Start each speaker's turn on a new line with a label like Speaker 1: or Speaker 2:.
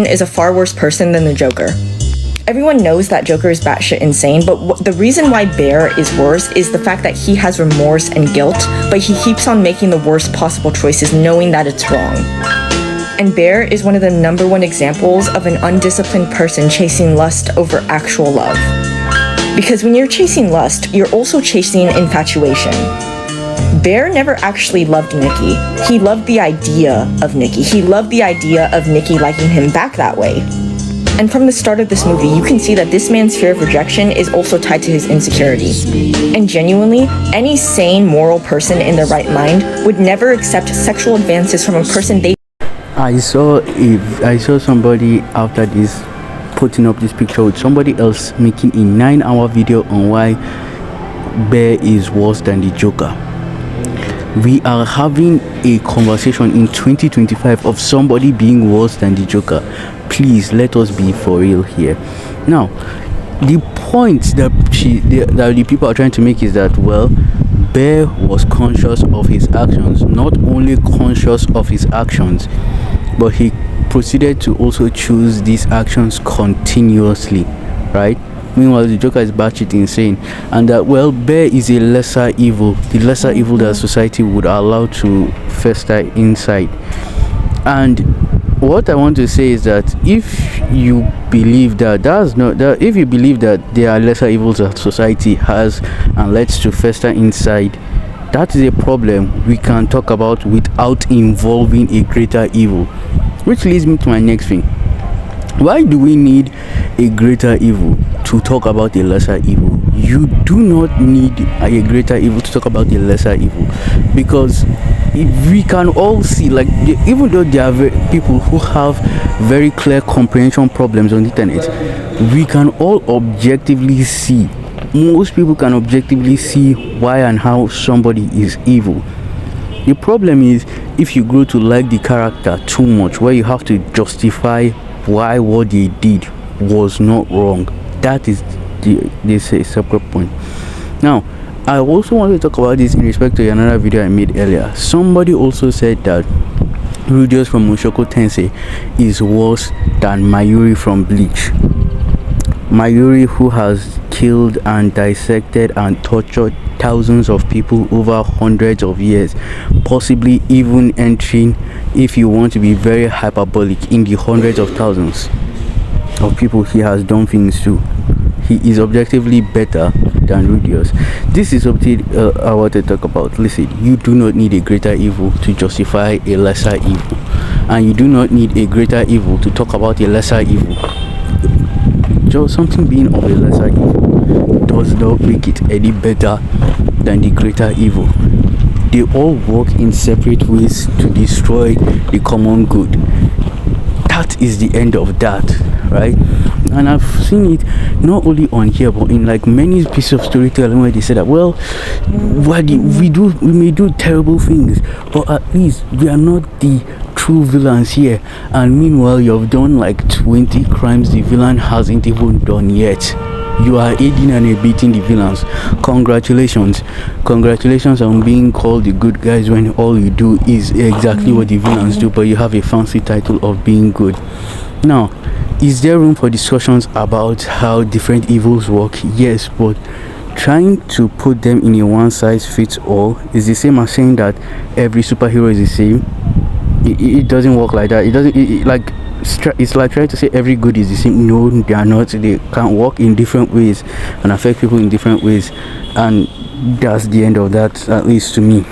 Speaker 1: is a far worse person than the Joker. Everyone knows that Joker is batshit insane, but the reason why Bear is worse is the fact that he has remorse and guilt, but he keeps on making the worst possible choices knowing that it's wrong. And Bear is one of the #1 examples of an undisciplined person chasing lust over actual love. Because when you're chasing lust, you're also chasing infatuation. Bear never actually loved Nikki. He loved the idea of Nikki. He loved the idea of Nikki liking him back that way. And from the start of this movie, you can see that this man's fear of rejection is also tied to his insecurity. And genuinely, any sane, moral person in their right mind would never accept sexual advances from a person they...
Speaker 2: I saw somebody after this putting up this picture with somebody else making a 9-hour video on why Bear is worse than the Joker. We are having a conversation in 2025 of somebody being worse than the Joker. Please let us be for real here. Now, the point that the people are trying to make is that, well, Bear was conscious of his actions. Not only conscious of his actions, but he proceeded to also choose these actions continuously, right? Meanwhile, the Joker is batshit insane, and that, well, Bear is a lesser evil, the lesser evil that society would allow to fester inside. And what I want to say is that if you believe that if you believe that there are lesser evils that society has and lets to fester inside, that is a problem we can talk about without involving a greater evil. Which leads me to my next thing. Why do we need a greater evil to talk about a lesser evil? You do not need a greater evil to talk about a lesser evil, because we can all see, like, even though there are people who have very clear comprehension problems on the internet, we can all objectively see, most people can objectively see why and how somebody is evil. The problem is if you grow to like the character too much, where you have to justify why what they did was not wrong. That is this is a separate point. Now, I also want to talk about this in respect to another video I made earlier. Somebody also said that Rudeus from Mushoku Tensei is worse than Mayuri from Bleach. Mayuri, who has killed and dissected and tortured thousands of people over hundreds of years, possibly even entering, if you want to be very hyperbolic, in the hundreds of thousands of people he has done things to. He is objectively better than Rudeus. This is something I want to talk about. Listen, you do not need a greater evil to justify a lesser evil, and you do not need a greater evil to talk about a lesser evil. Just something being of a lesser evil does not make it any better than the greater evil. They all work in separate ways to destroy the common good. That is the end of that, right? And I've seen it not only on here but in like many pieces of storytelling where they say that, well, we may do terrible things, but at least we are not the true villains here, and meanwhile you've done like 20 crimes the villain hasn't even done yet. You are aiding and abetting the villains. Congratulations on being called the good guys when all you do is exactly what the villains do, but you have a fancy title of being good. Now, is there room for discussions about how different evils work? Yes, but trying to put them in a one-size-fits-all is the same as saying that every superhero is the same. It doesn't work like that. It's like trying to say every good is the same. No, they are not. They can work in different ways and affect people in different ways, and that's the end of that, at least to me.